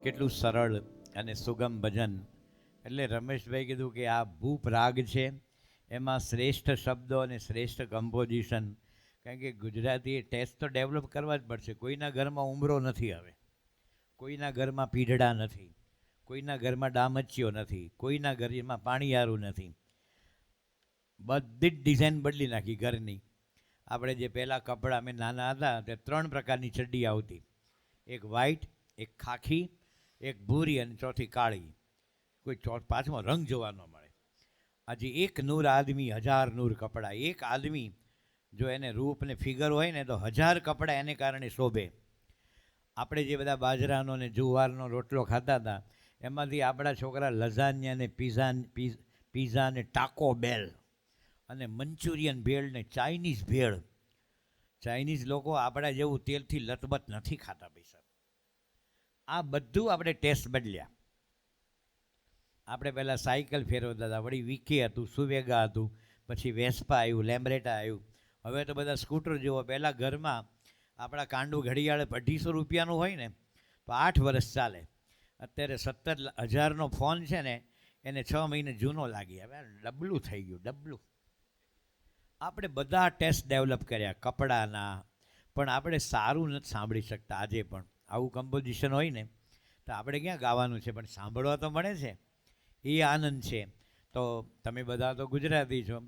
કેટલું સરળ અને સુગમ ભજન. એટલે રમેશભાઈ કીધું કે આ ભૂપ રાગ છે, એમાં શ્રેષ્ઠ શબ્દો અને શ્રેષ્ઠ કમ્પોઝિશન. કારણ કે ગુજરાતી ટેસ્ટ તો ડેવલપ કરવા જ પડશે. કોઈના ઘરમાં ઉમરો નથી, હવે કોઈના ઘરમાં પીઢડા નથી, કોઈના ઘરમાં ડામચ્યો નથી, કોઈના ઘરમાં પાણીયારું નથી. બધી જ ડિઝાઇન બદલી નાખી ઘરની. આપણે જે પહેલાં કપડાં, અમે નાના હતા તે 3 પ્રકારની ચડ્ડી આવતી, એક વ્હાઈટ, એક ખાખી, એક ભૂરી અને ચોથી કાળી. કોઈ પાંચમો રંગ જોવા ન મળે. આજે એક નૂર આદમી 1000 નૂર કપડાં. એક આદમી જો એને રૂપ ને ફિગર હોય ને તો 1000 કપડાં એને કારણે શોભે. આપણે જે બધા બાજરાનો ને જુવારનો રોટલો ખાતા હતા, એમાંથી આપણા છોકરા લઝાનિયા ને પીઝા ને ટાકો બેલ અને મંચુરિયન ભેળ ને ચાઇનીઝ ભેળ. ચાઇનીઝ લોકો આપણા જેવું તેલથી લતબત નથી ખાતા પૈસા. આ બધું આપણે ટેસ્ટ બદલ્યા. આપણે પહેલાં સાયકલ ફેરવતા હતા, વળી વિકી હતું, સુવેગા હતું, પછી વેસ્પા આવ્યું, લેમ્બ્રેટા આવ્યું. હવે તો બધા સ્કૂટર જુઓ. પહેલાં ઘરમાં આપણા કાંડું ઘડિયાળ 250 રૂપિયાનું હોય ને તો 8 વર્ષ ચાલે. અત્યારે 17,000નો ફોન છે ને એને 6 મહિને જૂનો લાગી. હવે ડબલું થઈ ગયું, ડબલું. આપણે બધા ટેસ્ટ ડેવલપ કર્યા કપડાના, પણ આપણે સારું નથી સાંભળી શકતા આજે પણ. આવું કમ્પોઝિશન હોય ને તો આપણે ક્યાં ગાવાનું છે, પણ સાંભળવા તો મળે છે, એ આનંદ છે. તો તમે બધા તો ગુજરાતી છો,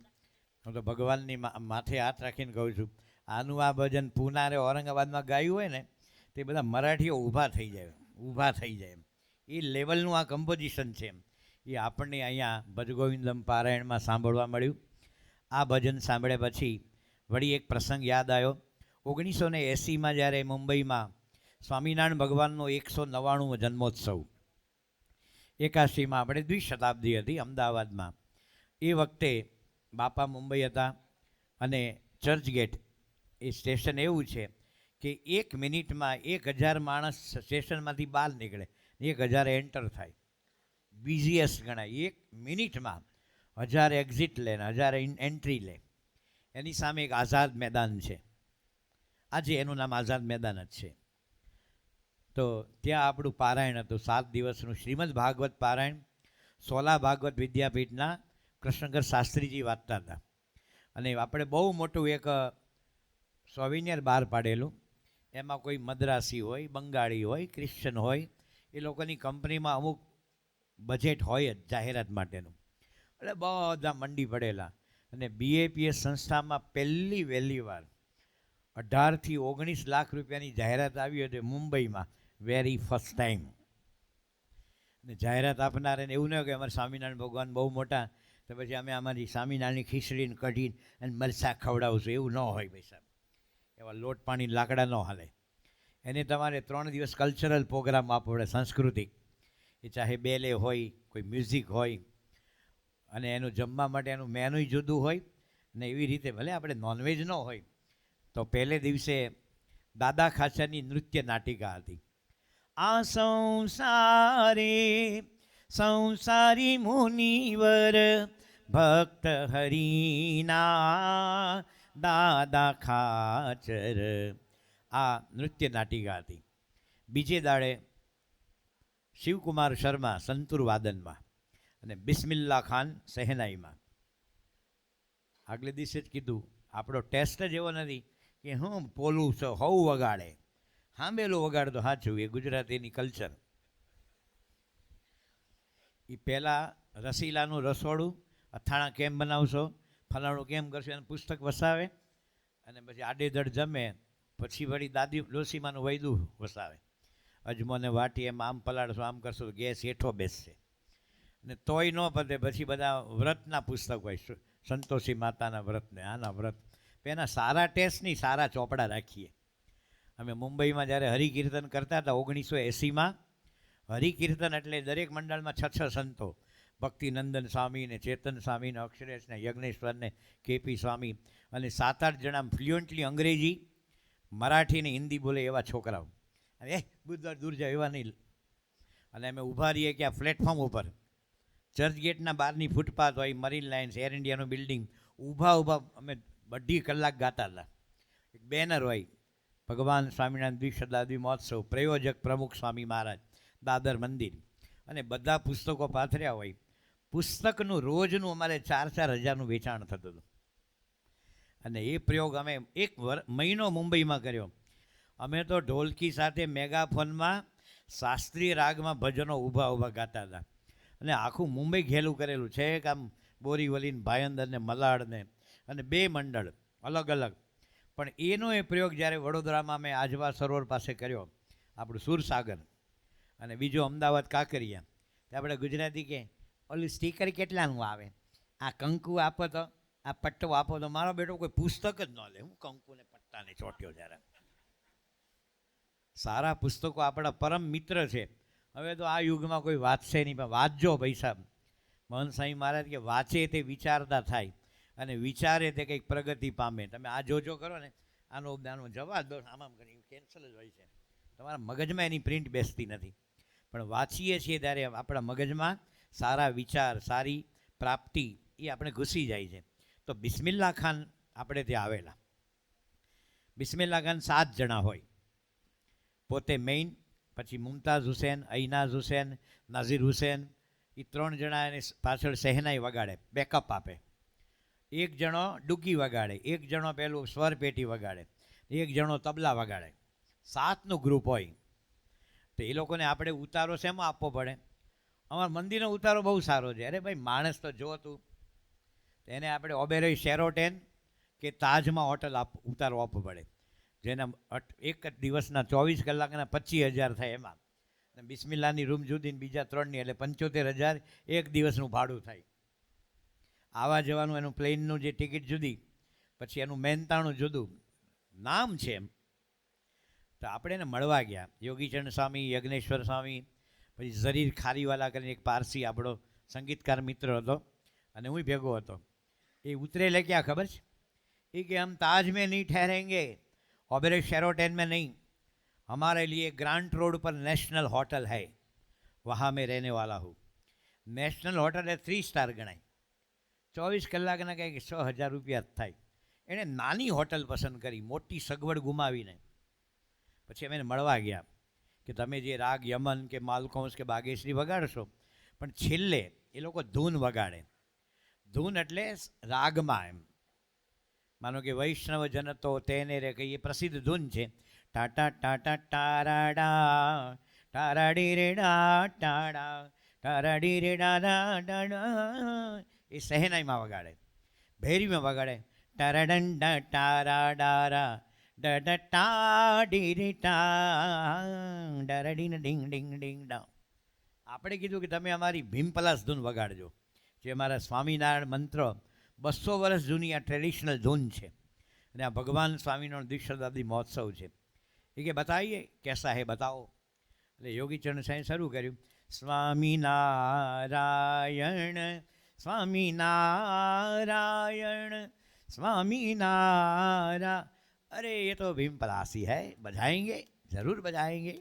હું તો ભગવાનની માથે હાથ રાખીને કહું છું, આનું આ ભજન પૂનારે ઔરંગાબાદમાં ગાયું હોય ને તે બધા મરાઠીઓ ઊભા થઈ જાય એમ. એ લેવલનું આ કમ્પોઝિશન છે એમ. એ આપણને અહીંયા ભજગોવિંદમ પારાયણમાં સાંભળવા મળ્યું. આ ભજન સાંભળ્યા પછી વળી એક પ્રસંગ યાદ આવ્યો. 1980માં જ્યારે મુંબઈમાં સ્વામિનારાયણ ભગવાનનો 199મો જન્મોત્સવ, 81માં આપણે દ્વિશતાબ્દી હતી અમદાવાદમાં. એ વખતે બાપા મુંબઈ હતા અને ચર્ચગેટ એ સ્ટેશન એવું છે કે 1 મિનિટમાં 1000 માણસ સ્ટેશનમાંથી બહાર નીકળે, 1000 એન્ટર થાય. બિઝીએસ્ટ ગણાય. 1 મિનિટમાં 1000 એક્ઝિટ લે ને 1000 એન્ટ્રી લે. એની સામે એક આઝાદ મેદાન છે, આજે એનું નામ આઝાદ મેદાન જ છે. તો ત્યાં આપણું પારાયણ હતું, 7 દિવસનું શ્રીમદ ભાગવત પારાયણ. સોલા ભાગવત વિદ્યાપીઠના કૃષ્ણકર શાસ્ત્રીજી વાંચતા હતા. અને આપણે બહુ મોટું એક સોવિનિયર બહાર પાડેલું. એમાં કોઈ મદ્રાસી હોય, બંગાળી હોય, ક્રિશ્ચન હોય, એ લોકોની કંપનીમાં અમુક બજેટ હોય જ જાહેરાત માટેનું. એટલે બધા મંડી પડેલા. અને બીએપીએસ સંસ્થામાં વહેલી વાર 18 થી 19 લાખ રૂપિયાની જાહેરાત આવી હતી મુંબઈમાં, વેરી ફર્સ્ટ ટાઈમ. અને જાહેરાત આપનારે એવું ન કે અમારે સ્વામિનારાયણ ભગવાન બહુ મોટા, તો પછી અમે અમારી સ્વામિનારાયણની ખીચડીને કઢીને અને મરચાં ખવડાવશું, એવું ન હોય ભાઈ સાહેબ. એવા લોટ પાણી લાકડા ન હાલે. એને તમારે 3 દિવસ કલ્ચરલ પ્રોગ્રામ આપવો પડે, સાંસ્કૃતિક. એ ચાહે બેલે હોય, કોઈ મ્યુઝિક હોય, અને એનું જમવા માટે એનું મેનુય જુદું હોય. ને એવી રીતે ભલે આપણે નોનવેજ ન હોય તો પહેલે દિવસે દાદા ખાચરની નૃત્ય નાટિકા હતી. આ સંસારી મુનિવર ભક્ત હરિના દાદા ખાચર, આ નૃત્ય નાટિકા હતી. બીજે દાડે શિવકુમાર શર્મા સંતુર વાદનમાં અને બિસ્મિલ્લા ખાન સહેનાઈમાં. આગલે દિવસે જ કીધું આપણો ટેસ્ટ જ એવો નથી કે હું પોલું હવું વગાડે, હાંબેલું વગાડતો સાચું. એ ગુજરાતીની કલ્ચર. એ પહેલાં રસીલાનું રસોડું, અથાણા કેમ બનાવશો, ફલાણું કેમ કરશો, એનું પુસ્તક વસાવે. અને પછી આડેધડ જમે, પછી વળી દાદી ડોસીમાનું વૈદું વસાવે. અજમોને વાટી એમ આમ પલાળશો, આમ કરશો તો ગેસ હેઠો બેસશે. ને તોય ન પતે, પછી બધા વ્રતના પુસ્તક હોય, સંતોષી માતાના વ્રતને આના વ્રત. એના સારા ટેસ્ટની સારા ચોપડા રાખીએ. અમે મુંબઈમાં જ્યારે હરિકીર્તન કરતા હતા 1980માં, હરિકીર્તન એટલે દરેક મંડળમાં 6 સંતો, ભક્તિનંદન સ્વામી ને ચેતન સ્વામી ને અક્ષરેશ ને યજ્ઞેશ્વર ને કેપી સ્વામી, અને 7-8 જણા ફ્લુઅન્ટલી અંગ્રેજી, મરાઠી ને હિન્દી બોલે એવા છોકરાઓ. અને બુધવાર દૂર જાય એવા નહીં. અને અમે ઊભા રહીએ કે આ પ્લેટફોર્મ ઉપર, ચર્ચગેટના બહારની ફૂટપાથ હોય, મરીન લાઇન્સ, એર ઇન્ડિયાનું બિલ્ડિંગ, ઊભા અમે 2.5 કલાક ગાતા હતા. એક બેનર હોય, ભગવાન સ્વામિનારાયણ દ્વિશતાબ્દી મહોત્સવ, પ્રયોજક પ્રમુખ સ્વામી મહારાજ. દાદર મંદિર, અને બધા પુસ્તકો પાથર્યા હોય. પુસ્તકનું રોજનું અમારે 4,000-4,000નું વેચાણ થતું હતું. અને એ પ્રયોગ અમે એક મહિનો મુંબઈમાં કર્યો. અમે તો ઢોલકી સાથે મેગાફોનમાં શાસ્ત્રીય રાગમાં ભજનો ઊભા ગાતા હતા. અને આખું મુંબઈ ઘેલું કરેલું છે કે આમ બોરીવલીને ભાયંદર ને મલાડને, અને 2 મંડળ અલગ અલગ. પણ એનો એ પ્રયોગ જ્યારે વડોદરામાં મેં આજવા સરોવર પાસે કર્યો, આપણું સુરસાગર, અને બીજો અમદાવાદ કાંકરિયા, તો આપણે ગુજરાતી કે ઓલું સ્ટીકર કેટલાનું આવે, આ કંકુ આપો તો, આ પટ્ટો આપો તો. મારો બેટો કોઈ પુસ્તક જ ન લે. હું કંકુને પટ્ટાને ચોટ્યો જ્યારે. સારા પુસ્તકો આપણા પરમ મિત્ર છે. હવે તો આ યુગમાં કોઈ વાંચશે નહીં, પણ વાંચજો પૈસા. મહંત સ્વામી મહારાજ કે વાંચે તે વિચારતા થાય, અને વિચારે તે કંઈક પ્રગતિ પામે. તમે આ જોજો કરો ને, આનો જવાબ દો આમ કરી કેન્સલ જ હોય છે. તમારા મગજમાં એની પ્રિન્ટ બેસતી નથી. પણ વાંચીએ છીએ ત્યારે આપણા મગજમાં સારા વિચાર, સારી પ્રાપ્તિ એ આપણે ઘૂસી જાય છે. તો બિસ્મિલ્લા ખાન આપણે ત્યાં આવેલા. બિસ્મિલ્લા ખાન 7 જણા હોય, પોતે મેઇન, પછી મુમતાઝ હુસેન, અઈનાઝ હુસેન, નાઝીર હુસેન, એ 3 જણા એને પાછળ શહેનાઈ વગાડે, બેકઅપ આપે. 1 જણો ડુગ્ગી વગાડે, 1 જણો પેલું સ્વર પેટી વગાડે, 1 જણો તબલા વગાડે. 7નું ગ્રુપ હોય. તો એ લોકોને આપણે ઉતારો શેમાં આપવો પડે? અમારા મંદિરનો ઉતારો બહુ સારો છે. અરે ભાઈ, માણસ તો જો તું, એને આપણે ઓબેરોય શેરોટેન કે તાજમાં હોટલ ઉતારો આપવો પડે, જેના એક જ દિવસના 24 કલાકના 25,000 થાય એમાં. અને બિસ્મિલ્લાની રૂમ જુદી, બીજા 3ની, એટલે 75,000 એક દિવસનું ભાડું થાય. આવવા જવાનું એનું પ્લેનનું જે ટિકિટ જુદી, પછી એનું મહેનતાણું જુદું. નામ છે એમ. તો આપણે એને મળવા ગયા, યોગીચરણ સ્વામી, યજ્ઞેશ્વર સ્વામી, પછી ઝરીર ખારીવાલા કરીને એક પારસી આપણો સંગીતકાર મિત્ર હતો, અને હું ભેગો હતો. એ ઉતરેલે ક્યાં ખબર છે? એ કે હમ તાજ में नहीं ठहरेंगे, ઓબેરોય शेरोटन में नहीं, हमारे लिए ग्रांट रोड पर नेशनल होटल है, वहाँ मैं रहने वाला हूँ. નેશનલ હોટલ એ 3 સ્ટાર ગણાય. 24 કલાકના કંઈક 100,000 રૂપિયા જ થાય. એણે નાની હોટલ પસંદ કરી, મોટી સગવડ ગુમાવીને. પછી અમે એને મળવા ગયા કે તમે જે રાગ યમન કે માલકોંસ કે બાગેશ્રી વગાડશો, પણ છેલ્લે એ લોકો ધૂન વગાડે. ધૂન એટલે રાગમાં એમ. માનો કે વૈષ્ણવ જન તો તેને રે, કે એ પ્રસિદ્ધ ધૂન છે. ટાટા ટાટા ટારાડા ટારાડી રેડા ટાડા ટારાડી રેડા ડાડા. એ સહેનાઈમાં વગાડે. ભૈરીમાં વગાડે ટારાડન ટારાડારા ડ ટા ડી ટા ડરડીન ડિંગ ડિંગ ડિંગ ડા. આપણે કીધું કે તમે અમારી ભીમપલાસ ધૂન વગાડજો, જે અમારા સ્વામિનારાયણ મંત્ર 200 વર્ષ જૂની આ ટ્રેડિશનલ ધૂન છે. અને આ ભગવાન સ્વામીનો દ્વિશતાબ્દી મહોત્સવ છે. એ કે બતાવીએ કેસા હે બતાવો. એટલે યોગીચરણ સાંઈ શરૂ કર્યું, સ્વામિનારાયણ સ્વામિનારાયણ સ્વામિનારાયણ. अरे ये तो भीमपलासी है, बजाएंगे, जरूर बजाएंगे.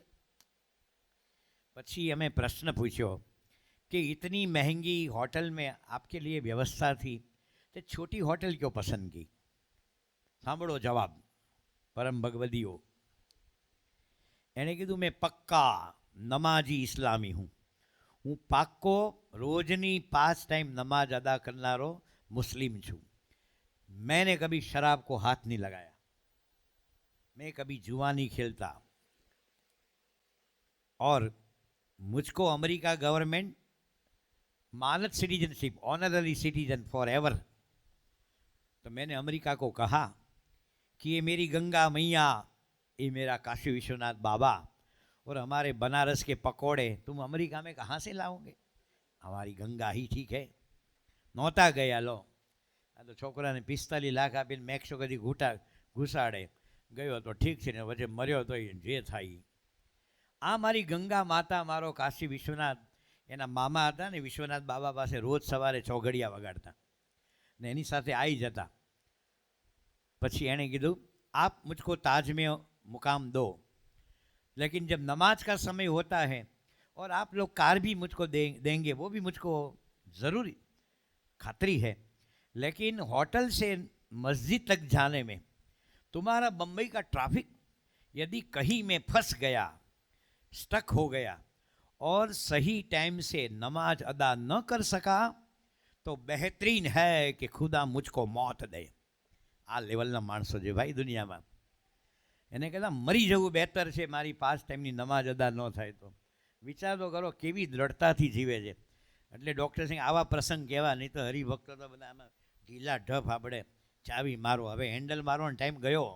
પછી हमें प्रश्न पूछो कि इतनी महंगी होटल में आपके लिए व्यवस्था थी, तो छोटी होटल क्यों पसंद की? સાંભળો જવાબ પરમ ભગવદીઓ. એણે કીધું મેં પક્કા નમાજી ઇસ્લામી હું પાક્કો રોજની 5 ટાઈમ નમાજ અદા કરનારો मुस्लिम છું. मैंने कभी शराब को हाथ नहीं लगाया, मैं कभी जुआ नहीं खेलता, और मुझको अमेरिका गवर्नमेंट मानद citizenship, honorary citizen for ever. तो मैंने अमेरिका को कहा कि ये मेरी गंगा मैया, ये मेरा काशी विश्वनाथ बाबा, और हमारे बनारस के पकोड़े तुम अमेरिका में कहाँ से लाओगे? हमारी गंगा ही ठीक है. नહોતા ગયા. લો આ તો છોકરાને 45 લાખ આપીને મેક્સો કદી ઘૂસાડે. ગયો તો ઠીક છે ને, વચ્ચે મર્યો તો જે થાય. આ મારી ગંગા માતા, મારો કાશી વિશ્વનાથ, એના મામા હતા ને વિશ્વનાથ બાબા પાસે રોજ સવારે ચોઘડિયા વગાડતા ને એની સાથે આવી જતા. પછી એણે કીધું आप मुझको ताज में मुकाम दो, लेकिन जब नमाज का समय होता है और आप लोग कार भी मुझको देंगे, वो भी मुझको ज़रूरी खातरी है, लेकिन होटल से मस्जिद तक जाने में तुम्हारा बम्बई का ट्रैफिक, यदि कहीं मैं फंस गया, स्टक हो गया और सही टाइम से नमाज अदा न कर सका तो बेहतरीन है कि खुदा मुझको मौत दे. આ લેવલના માણસો છે ભાઈ દુનિયામાં. એને કહેતા મરી જવું બહેતર છે મારી 5 ટાઈમની નમાજ અદા ન થાય તો. વિચાર તો કરો કેવી દ્રઢતાથી જીવે છે. એટલે ડૉક્ટર સિંહ આવા પ્રસંગ કહેવા, નહીં તો હરિભક્તો તો બધા આમાં ઢીલા ઢપ આપણે ચાવી મારો, હવે હેન્ડલ મારવાનો ટાઈમ ગયો.